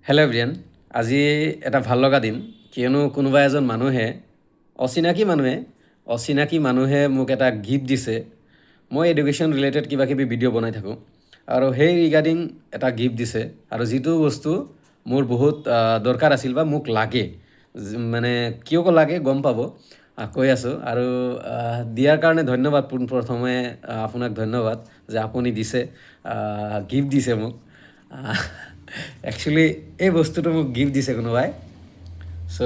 Hello' এভৰিয়ান। আজি এটা ভাল লগা দিন, কিয়নো কোনোবা এজন অচিনাকি মানুহে মোক এটা গিফ্ট দিছে। মই এডুকেশ্যন ৰিলেটেড কিবা কিবি ভিডিঅ' বনাই থাকোঁ আৰু সেই ৰিগাৰ্ডিং এটা গিফ্ট দিছে আৰু যিটো বস্তু মোৰ বহুত দৰকাৰ আছিল বা মোক লাগে, মানে কিয় লাগে গম পাব। কৈ আছোঁ আৰু দিয়াৰ কাৰণে ধন্যবাদ। পোনপ্ৰথমে আপোনাক ধন্যবাদ যে আপুনি দিছে, গিফ্ট দিছে মোক। একচুৱেলি এই বস্তুটো মোক গিফ্ট দিছে কোনোবাই। চ'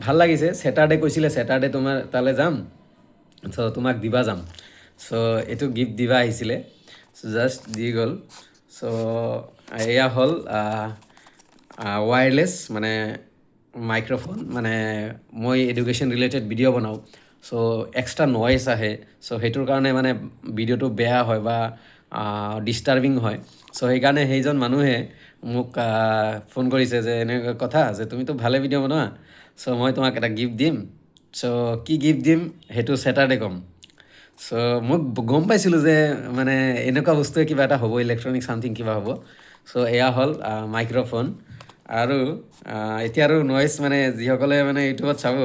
ভাল লাগিছে। ছেটাৰডে কৈছিলে ছেটাৰডে তোমাৰ তালৈ যাম, চ' তোমাক দিবা যাম। চ' এইটো গিফ্ট দিবা আহিছিলে, চ' জাষ্ট দি গ'ল। চ' এয়া হ'ল ৱায়াৰলেছ মানে মাইক্ৰ'ফোন। মানে মই এডুকেশ্যন ৰিলেটেড ভিডিঅ' বনাওঁ, চ' এক্সট্ৰা নইজ আহে। চ' সেইটোৰ কাৰণে মানে ভিডিঅ'টো বেয়া হয় বা ডিষ্টাৰ্বিং হয়। চ' সেইকাৰণে সেইজন মানুহে মোক ফোন কৰিছে যে এনেকুৱা কথা যে তুমিতো ভালে ভিডিঅ' বনোৱা, চ' মই তোমাক এটা গিফ্ট দিম। চ' কি গিফ্ট দিম সেইটো ছেটাৰডে ক'ম। চ' মোক গম পাইছিলোঁ যে মানে এনেকুৱা বস্তুৱে কিবা এটা হ'ব, ইলেক্ট্ৰনিক ছামথিং কিবা হ'ব। চ' এয়া হ'ল মাইক্ৰ'ফোন। আৰু এতিয়া আৰু নইজ, মানে যিসকলে মানে ইউটিউবত চাব,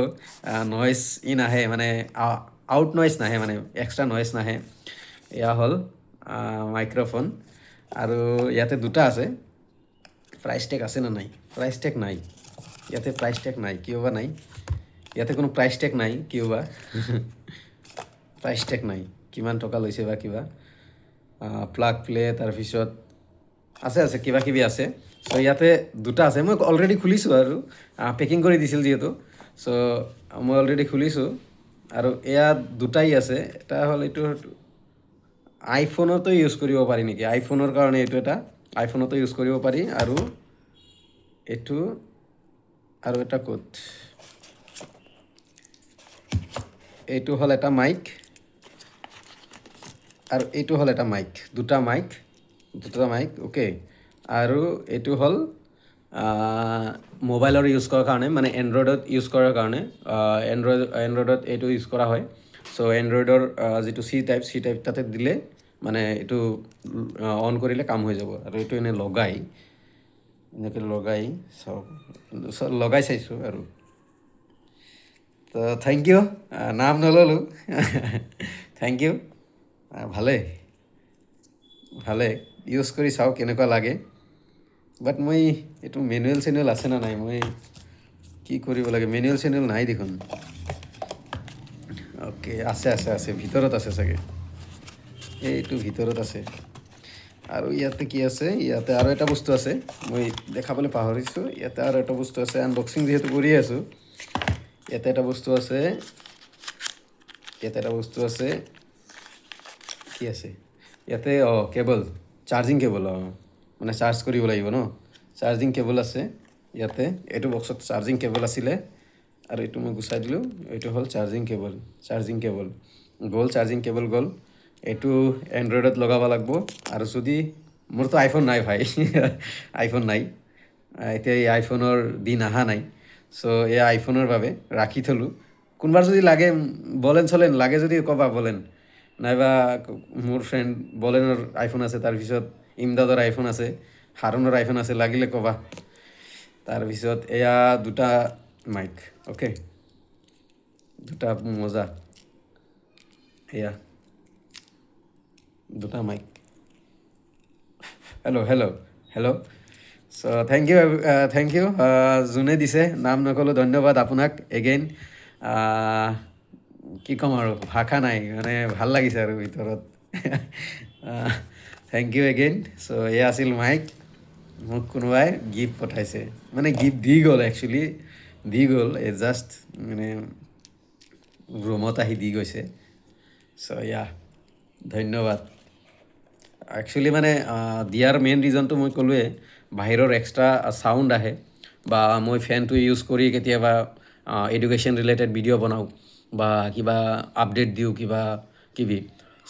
নইজ নাহে, মানে আউট নইজ নাহে, মানে এক্সট্ৰা নইজ নাহে। এয়া হ'ল মাইক্ৰ'ফোন। আৰু ইয়াতে দুটা আছে। প্ৰাইচ টেগ আছে নে নাই? প্ৰাইচ টেগ নাই ইয়াতে, প্ৰাইচ টেগ নাই কিয় বা নাই ইয়াতে, কোনো প্ৰাইচ টেগ নাই কিয় বা। প্ৰাইচ টেগ নাই, কিমান টকা লৈছে বা কিবা। প্লাগ প্লে, তাৰপিছত আছে কিবা কিবি আছে। চ' ইয়াতে দুটা আছে। মই অলৰেডি খুলিছোঁ আৰু পেকিং কৰি দিছিল যিহেতু, চ' মই অলৰেডি খুলিছোঁ। আৰু এয়া দুটাই আছে। এটা হ'ল এইটো আইফোনতো ইউজ কৰিব পাৰি নেকি, আইফোনৰ কাৰণে এইটো এটা আইফোনতো ইউজ কৰিব পাৰি। আৰু এইটো আৰু এটা ক'ত, এইটো হ'ল এটা মাইক আৰু এইটো হ'ল এটা মাইক, দুটা মাইক অ'কে। আৰু এইটো হ'ল মোবাইলৰ ইউজ কৰাৰ কাৰণে, মানে এণ্ড্ৰইডত ইউজ কৰাৰ কাৰণে। এণ্ড্ৰইডত এইটো ইউজ কৰা হয়। চ' এণ্ড্ৰইডৰ যিটো চি টাইপ তাতে দিলে মানে এইটো অন কৰিলে কাম হৈ যাব। আৰু এইটো এনেই এনেকৈ লগাই চাওক, লগাই চাইছোঁ আৰু। তো থেংক ইউ, নাম নল'লোঁ। Thank you. ভালে ইউজ কৰি চাওঁ কেনেকুৱা লাগে। বাট মই এইটো মেনুৱেল আছে নে নাই, মই কি কৰিব লাগে। মেনুৱেল নাই দেখোন। অ'কে, আছে ভিতৰত আছে চাগে, এইটো ভিতৰত আছে। আৰু ইয়াতে কি আছে, ইয়াতে আৰু এটা বস্তু আছে, মই দেখাবলৈ পাহৰিছোঁ। ইয়াতে আৰু এটা বস্তু আছে, আনবক্সিং যিহেতু কৰিয়ে আছোঁ। ইয়াতে এটা বস্তু আছে, কি আছে ইয়াতে? Cable, charging cable. মানে চাৰ্জ কৰিব লাগিব ন, চাৰ্জিং কেবল আছে ইয়াতে। এইটো বক্সত চাৰ্জিং কেবল আছিলে আৰু এইটো মই গুচাই দিলোঁ। এইটো হ'ল চাৰ্জিং কেবল গ'ল, চাৰ্জিং কেবল গ'ল। এইটো এণ্ড্ৰইডত লগাব লাগিব। আৰু যদি মোৰতো আইফোন নাই ভাই, আইফোন নাই এতিয়া, এই আইফোনৰ দিন অহা নাই। চ' এই আইফোনৰ বাবে ৰাখি থলোঁ। কোনোবাৰ যদি লাগে, চলেন লাগে যদি ক'বা, নাইবা মোৰ ফ্ৰেণ্ড বলেনৰ আইফোন আছে, তাৰপিছত ইমদাদৰ আইফোন আছে, হাৰুণৰ আইফোন আছে, লাগিলে ক'বা। তাৰপিছত এয়া দুটা মাইক, অ'কে, দুটা মজা। এয়া দুটা মাইক। হেল্ল'। চ' থেংক ইউ যোনে দিছে, নাম নক'লোঁ, ধন্যবাদ আপোনাক এগেইন। কি ক'ম আৰু, ভাষা নাই, মানে ভাল লাগিছে আৰু ভিতৰত। Thank U again. চ' এয়া আছিল মাইক। মোক কোনোবাই গিফ্ট পঠাইছে, মানে গিফ্ট দি গ'ল, একচুৱেলি দি গ'ল। জাষ্ট মানে ৰুমত আহি দি গৈছে। চ' ধন্যবাদ। একচুৱেলি মানে দিয়াৰ মেইন ৰিজনটো মই ক'লোৱে, বাহিৰৰ এক্সট্ৰা চাউণ্ড আহে, বা মই ফেনটো ইউজ কৰি কেতিয়াবা এডুকেশ্যন ৰিলেটেড ভিডিঅ' বনাওঁ বা কিবা আপডেট দিওঁ কিবা কিবি।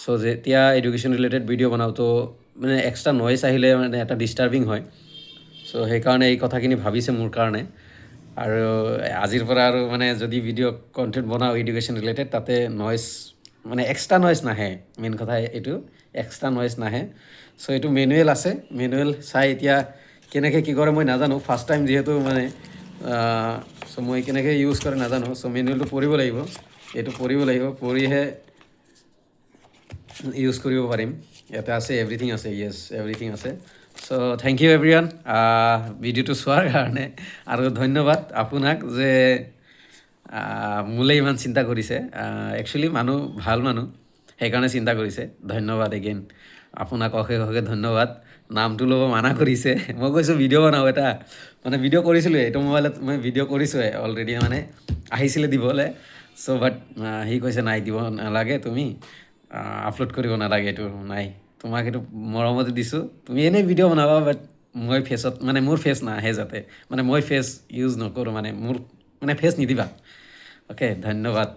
চ' যেতিয়া এডুকেশ্যন ৰিলেটেড ভিডিঅ' বনাওঁ, তো মানে এক্সট্ৰা নইজ আহিলে মানে এটা ডিষ্টাৰ্বিং হয়। চ' সেইকাৰণে এই কথাখিনি ভাবিছে মোৰ কাৰণে। আৰু আজিৰ পৰা আৰু মানে যদি ভিডিঅ' কণ্টেণ্ট বনাওঁ এডুকেশ্যন ৰিলেটেড, তাতে নইজ, মানে এক্সট্ৰা নইজ নাহে। মেইন কথা এইটো, এক্সট্ৰা নইজ নাহে। চ' এইটো মেনুৱেল আছে, মেনুৱেল চাই এতিয়া কেনেকৈ কি কৰে মই নাজানো ফাৰ্ষ্ট টাইম যিহেতু মানে চ' মই কেনেকৈ ইউজ কৰে নাজানো চ' মেনুৱেলটো পঢ়িব লাগিব এইটো পঢ়িব লাগিব পঢ়িহে ইউজ কৰিব পাৰিম ইয়াতে আছে এভৰিথিং আছে য়েছ এভৰিথিং আছে চ' থেংক ইউ এভৰিৱান ভিডিঅ'টো চোৱাৰ কাৰণে আৰু ধন্যবাদ আপোনাক যে মোলৈ ইমান চিন্তা কৰিছে একচুৱেলি মানুহ ভাল মানুহ সেইকাৰণে চিন্তা কৰিছে ধন্যবাদ এগেইন আপোনাক অশেষ অশেষ ধন্যবাদ নামটো ল'ব মানা কৰিছে মই কৈছোঁ ভিডিঅ' বনাওঁ এটা মানে ভিডিঅ' কৰিছিলোঁ এইটো মোবাইলত মই ভিডিঅ' কৰিছোঁৱে অলৰেডি মানে আহিছিলে দিবলৈ চ' বাট সি কৈছে নাই দিব নালাগে তুমি আপলোড কৰিব নালাগে এইটো নাই তোমাক এইটো মৰমতে দিছোঁ তুমি এনেই ভিডিঅ' বনাবা বাট মই ফেচত মানে মোৰ ফেচ নাহে যাতে মানে মই ফেচ ইউজ নকৰোঁ মানে মোৰ মানে ফেচ নিদিবা অ'কে ধন্যবাদ